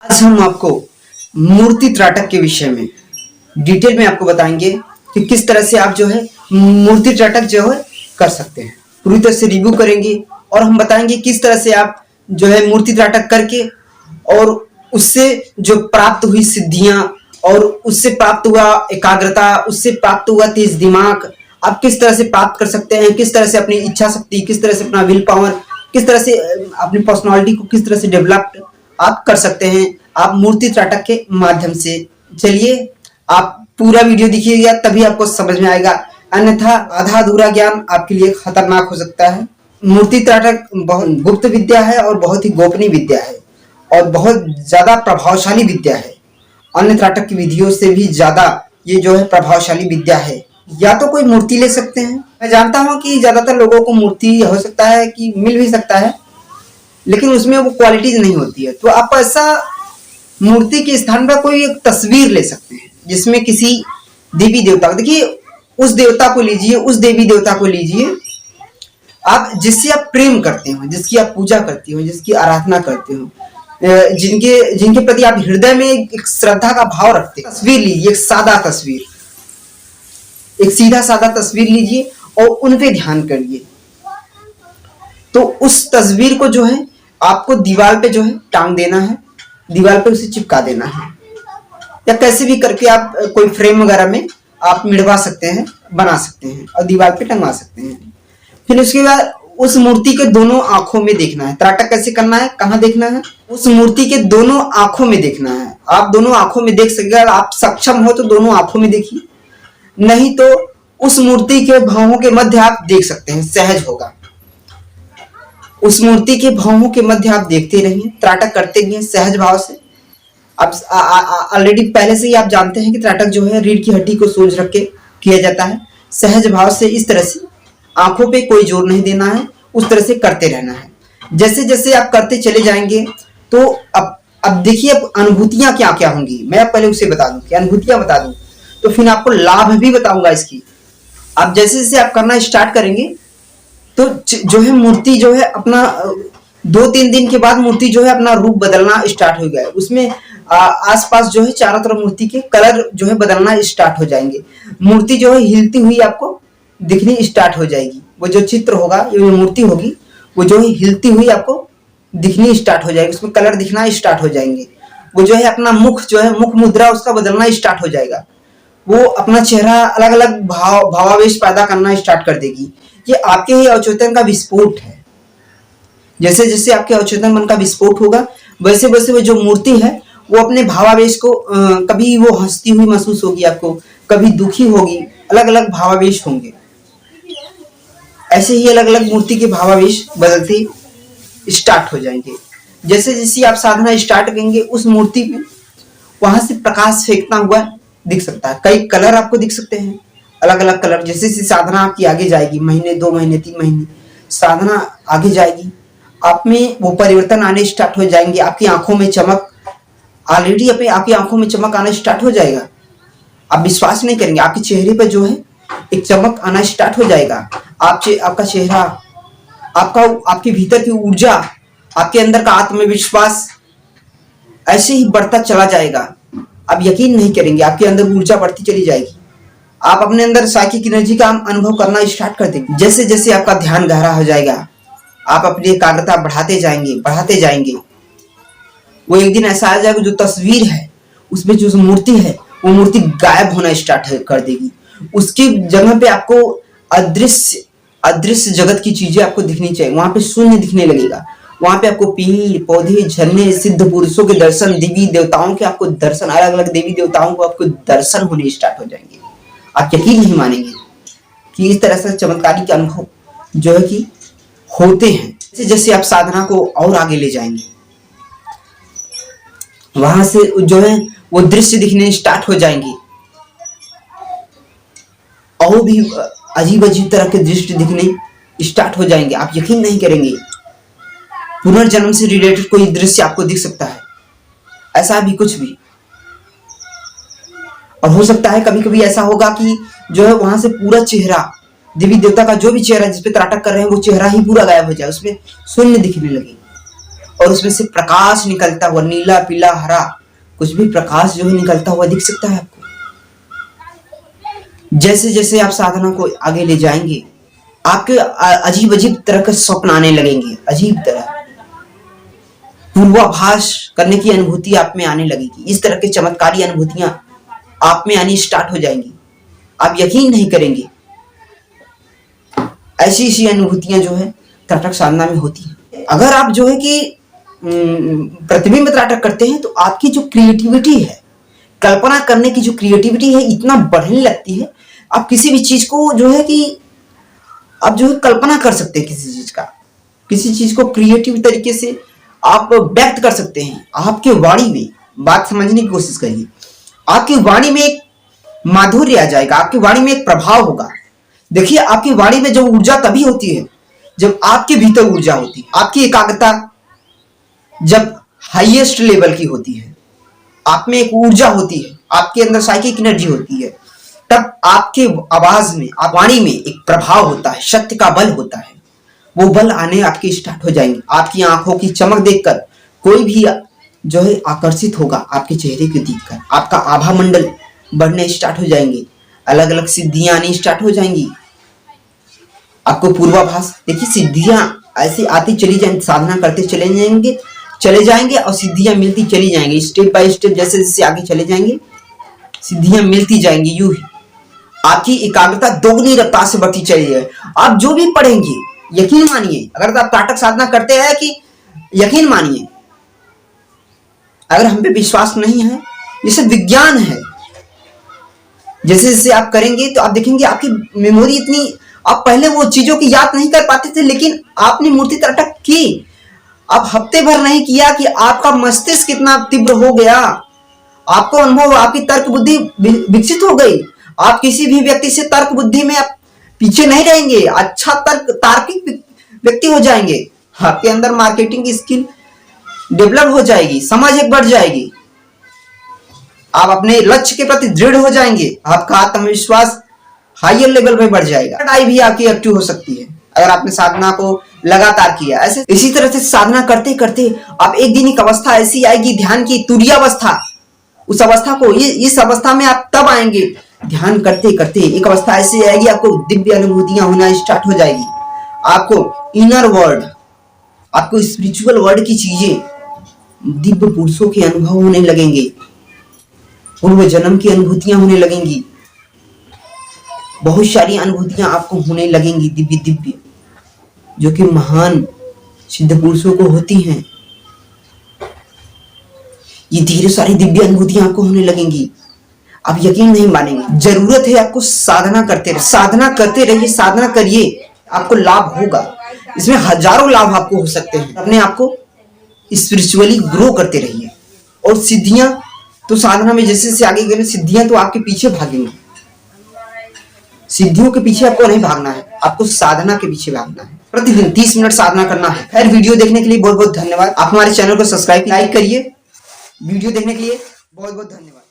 आज हम आपको मूर्ति त्राटक के विषय में डिटेल में आपको बताएंगे कि किस तरह से आप जो है मूर्ति त्राटक जो है कर सकते हैं। पूरी तरह से रिव्यू करेंगे और हम बताएंगे किस तरह से आप जो है मूर्ति त्राटक करके और उससे जो प्राप्त हुई सिद्धियां और उससे प्राप्त हुआ एकाग्रता, उससे प्राप्त हुआ तेज दिमाग आप किस तरह से प्राप्त कर सकते हैं, किस तरह से अपनी इच्छा शक्ति, किस तरह से अपना विल पावर, किस तरह से अपनी पर्सनालिटी को किस तरह से डेवलप आप कर सकते हैं आप मूर्ति त्राटक के माध्यम से। चलिए आप पूरा वीडियो देखिएगा तभी आपको समझ में आएगा, अन्यथा आधा अधूरा ज्ञान आपके लिए खतरनाक हो सकता है। मूर्ति त्राटक बहुत गुप्त विद्या है और बहुत ही गोपनीय विद्या है और बहुत ज्यादा प्रभावशाली विद्या है। अन्य त्राटक की विधियों से भी ज्यादा ये जो है प्रभावशाली विद्या है। या तो कोई मूर्ति ले सकते हैं, मैं जानता हूं कि ज्यादातर लोगों को मूर्ति हो सकता है कि मिल भी सकता है लेकिन उसमें वो क्वालिटीज नहीं होती है, तो आप ऐसा मूर्ति के स्थान पर कोई एक तस्वीर ले सकते हैं जिसमें किसी देवी देवता, देखिए उस देवता को लीजिए, उस देवी देवता को लीजिए आप जिससे आप प्रेम करते हो, जिसकी आप पूजा करते हो, जिसकी आराधना करते हो, जिनके प्रति आप हृदय में एक श्रद्धा का भाव रखते हैं। तस्वीर लीजिए, एक सादा तस्वीर, एक सीधा सादा तस्वीर लीजिए और उन पे ध्यान करिए। तो उस तस्वीर को जो है आपको दीवार पे जो है टांग देना है, दीवार पे उसे चिपका देना है, या कैसे भी करके आप कोई फ्रेम वगैरह में आप मिड़वा सकते हैं, बना सकते हैं और दीवार पे टंगवा सकते हैं। फिर उसके बाद उस मूर्ति के दोनों आंखों में देखना है। त्राटक कैसे करना है, कहाँ देखना है, उस मूर्ति के दोनों आंखों में देखना है। आप दोनों आंखों में देख सकते हैं, आप सक्षम हो तो दोनों आंखों में देखिए, नहीं तो उस मूर्ति के भावों के मध्य आप देख सकते हैं, सहज होगा। उस मूर्ति के भावों के मध्य आप देखते रहिए, त्राटक करते रहिए सहज भाव से। अब ऑलरेडी पहले से ही आप जानते हैं कि त्राटक जो है रीढ़ की हड्डी को सोच रख के किया जाता है, सहज भाव से। इस तरह से आंखों पे कोई जोर नहीं देना है, उस तरह से करते रहना है। जैसे जैसे आप करते चले जाएंगे तो अब देखिए अब अनुभूतियां क्या क्या होंगी। मैं पहले उसे बता दूं कि अनुभूतियां बता दूं तो फिर आपको लाभ भी बताऊंगा इसकी। आप जैसे जैसे आप करना स्टार्ट करेंगे तो जो है मूर्ति जो है अपना 2-3 दिन के बाद मूर्ति जो है अपना रूप बदलना स्टार्ट हो गया है। उसमें आसपास जो है चारों तरफ मूर्ति के कलर जो है बदलना स्टार्ट हो जाएंगे। मूर्ति जो है हिलती हुई आपको दिखनी स्टार्ट हो जाएगी। वो जो चित्र होगा, ये मूर्ति होगी, वो जो है हिलती हुई आपको दिखनी स्टार्ट हो जाएगी, उसमें कलर दिखना स्टार्ट हो जाएंगे। वो जो है अपना मुख जो है, मुख मुद्रा उसका बदलना स्टार्ट हो जाएगा। वो अपना चेहरा अलग अलग भावावेश पैदा करना स्टार्ट कर देगी। ये आपके ही अवचेतन का विस्फोट है। जैसे जैसे आपके अवचेतन मन का विस्फोट होगा वैसे वैसे वो जो मूर्ति है वो अपने भावावेश को कभी वो हंसती हुई महसूस होगी आपको, कभी दुखी होगी, अलग अलग भावावेश होंगे। ऐसे ही अलग अलग मूर्ति के भावावेश बदलते स्टार्ट हो जाएंगे। जैसे जैसे आप साधना स्टार्ट करेंगे उस मूर्ति पे वहां से प्रकाश फेंकता हुआ दिख सकता है। कई कलर आपको दिख सकते हैं, अलग अलग कलर। जैसे जैसे साधना आपकी आगे जाएगी, महीने 2 महीने 3 महीने साधना आगे जाएगी, आप में वो परिवर्तन आने स्टार्ट हो जाएंगे। आपकी आंखों में चमक, ऑलरेडी आपकी आंखों में चमक आना स्टार्ट हो जाएगा। आप विश्वास नहीं करेंगे, आपके चेहरे पर जो है एक चमक आना स्टार्ट हो जाएगा। आपका चेहरा, आपके भीतर की ऊर्जा, आपके अंदर का आत्मविश्वास ऐसे ही बढ़ता चला जाएगा। आप यकीन नहीं करेंगे, आपके अंदर ऊर्जा बढ़ती चली जाएगी। आप अपने अंदर साइकिक एनर्जी का अनुभव करना स्टार्ट कर देंगे। जैसे जैसे आपका ध्यान गहरा हो जाएगा आप अपनी एकाग्रता बढ़ाते जाएंगे। वो एक दिन ऐसा आ जाएगा जो तस्वीर है उसमें जो मूर्ति है वो मूर्ति गायब होना स्टार्ट कर देगी। उसकी जगह पे आपको अदृश्य जगत की चीजें आपको दिखनी चाहिए। वहां पे शून्य दिखने लगेगा। वहां पे आपको पेड़ पौधे, झरने, सिद्ध पुरुषों के दर्शन, देवी देवताओं के आपको दर्शन, अलग अलग देवी देवताओं को आपको दर्शन होने स्टार्ट हो जाएंगे। आप यकीन नहीं मानेंगे कि इस तरह से चमत्कारिक अनुभव जो है कि होते हैं। जैसे जैसे आप साधना को और आगे ले जाएंगे वहां से जो है वो दृश्य दिखने स्टार्ट हो जाएंगे और भी अजीब अजीब तरह के दृश्य दिखने स्टार्ट हो जाएंगे। आप यकीन नहीं करेंगे, पुनर्जन्म से रिलेटेड कोई दृश्य आपको दिख सकता है, ऐसा भी कुछ भी। और हो सकता है कभी कभी ऐसा होगा कि जो है वहां से पूरा चेहरा, देवी देवता का जो भी चेहरा जिसपे त्राटक कर रहे हैं वो चेहरा ही पूरा गायब हो जाए, उसमें शून्य दिखने लगे। और उसमें से प्रकाश निकलता हुआ, नीला पीला हरा कुछ भी प्रकाश जो है निकलता हुआ दिख सकता है आपको। जैसे जैसे आप साधना को आगे ले जाएंगे, आपके अजीब अजीब तरह के स्वप्न आने लगेंगे, अजीब तरह पूर्वाभास करने की अनुभूति आप में आने लगेगी। इस तरह के चमत्कारी अनुभूतियां आप में आनी स्टार्ट हो जाएंगी, आप यकीन नहीं करेंगे। ऐसी ऐसी अनुभूतियां जो है त्राटक साधना में होती हैं। अगर आप जो है कि प्रतिबिंब त्राटक करते हैं तो आपकी जो क्रिएटिविटी है, कल्पना करने की जो क्रिएटिविटी है इतना बढ़ने लगती है। आप किसी भी चीज को जो है कि आप जो है कल्पना कर सकते हैं, किसी चीज को क्रिएटिव तरीके से आप व्यक्त कर सकते हैं। आपके वाणी में, बात समझने की कोशिश करिए, आपकी वाणी में एक माधुर्य आ जाएगा, आपकी वाणी में एक प्रभाव होगा। देखिए, आपकी वाणी में जो ऊर्जा तभी होती है जब आपके भीतर ऊर्जा होती है, आपकी एकाग्रता जब हाईएस्ट लेवल की होती है, आप में एक ऊर्जा होती है, आपके अंदर साइकिक एनर्जी होती है, तब आपके आवाज में, आप वाणी में एक प्रभाव होता है, शक्ति का बल होता है। वो बल आने आपके स्टार्ट हो जाएंगे। आपकी आंखों की चमक देखकर कोई भी जो है आकर्षित होगा आपके चेहरे को देखकर। आपका आभा मंडल बढ़ने स्टार्ट हो जाएंगे, अलग अलग सिद्धियां आनी स्टार्ट हो जाएंगी। आपको पूर्वाभास, देखिए सिद्धियां ऐसी आती चली जाएंगी, साधना करते चले जाएंगे और सिद्धियां मिलती चली जाएंगी। स्टेप बाय स्टेप जैसे जैसे आगे चले जाएंगे सिद्धियां मिलती जाएंगी। यूं ही आपकी एकाग्रता दोगुनी रफ्तार से बढ़ती चली जाए। आप जो भी पढ़ेंगे, यकीन मानिए, अगर आप त्राटक साधना करते हैं कि यकीन मानिए, अगर हम पे विश्वास नहीं है, ये सब विज्ञान है। जैसे जैसे आप करेंगे तो आप देखेंगे आपकी मेमोरी इतनी, आप पहले वो चीजों की याद नहीं कर पाते थे, लेकिन आपने मूर्ति त्राटक की, आप हफ्ते भर नहीं किया कि आपका मस्तिष्क कितना तीव्र हो गया, आपको अनुभव, आपकी तर्क बुद्धि विकसित हो गई। आप किसी भी व्यक्ति से तर्क बुद्धि में आप पीछे नहीं रहेंगे, अच्छा तार्किक व्यक्ति हो जाएंगे। आपके अंदर मार्केटिंग की स्किल डेवलप हो जाएगी, समझ एक बढ़ जाएगी, आप अपने लक्ष्य के प्रति दृढ़ हो जाएंगे, आपका आत्मविश्वास हायर लेवल पे बढ़ जाएगा। पढ़ाई भी आपकी एक्टिव हो सकती है अगर आपने साधना को लगातार किया। ऐसे इसी तरह से साधना करते करते आप एक दिन एक अवस्था ऐसी आएगी, ध्यान की तुरीय अवस्था, उस अवस्था को, इस अवस्था में आप तब आएंगे, ध्यान करते करते एक अवस्था ऐसी आएगी, आपको दिव्य अनुभूतियां होना स्टार्ट हो जाएगी। आपको इनर वर्ल्ड, आपको स्पिरिचुअल वर्ल्ड की चीजें, दिव्य पुरुषों के अनुभव होने लगेंगे, पूर्व जन्म की अनुभूतियां होने लगेंगी, बहुत सारी अनुभूतियां आपको होने लगेंगी दिव्य दिव्य, जो कि महान सिद्ध पुरुषों को होती हैं। ये ढेर सारी दिव्य अनुभूतियां आपको होने लगेंगी, आप यकीन नहीं मानेंगे। जरूरत है आपको साधना करते रहिए, साधना करिए, आपको लाभ होगा। इसमें हजारों लाभ आपको हो सकते हैं। अपने आप को स्पिरिचुअली ग्रो करते रहिए। और सिद्धियां तो साधना में जैसे जैसे आगे गए, सिद्धियां तो आपके पीछे भागेंगी। सिद्धियों के पीछे आपको नहीं भागना है, आपको साधना के पीछे भागना है। प्रतिदिन 30 मिनट साधना करना है। खैर, वीडियो देखने के लिए बहुत बहुत धन्यवाद। आप हमारे चैनल को सब्सक्राइब, लाइक करिए। वीडियो देखने के लिए बहुत बहुत धन्यवाद।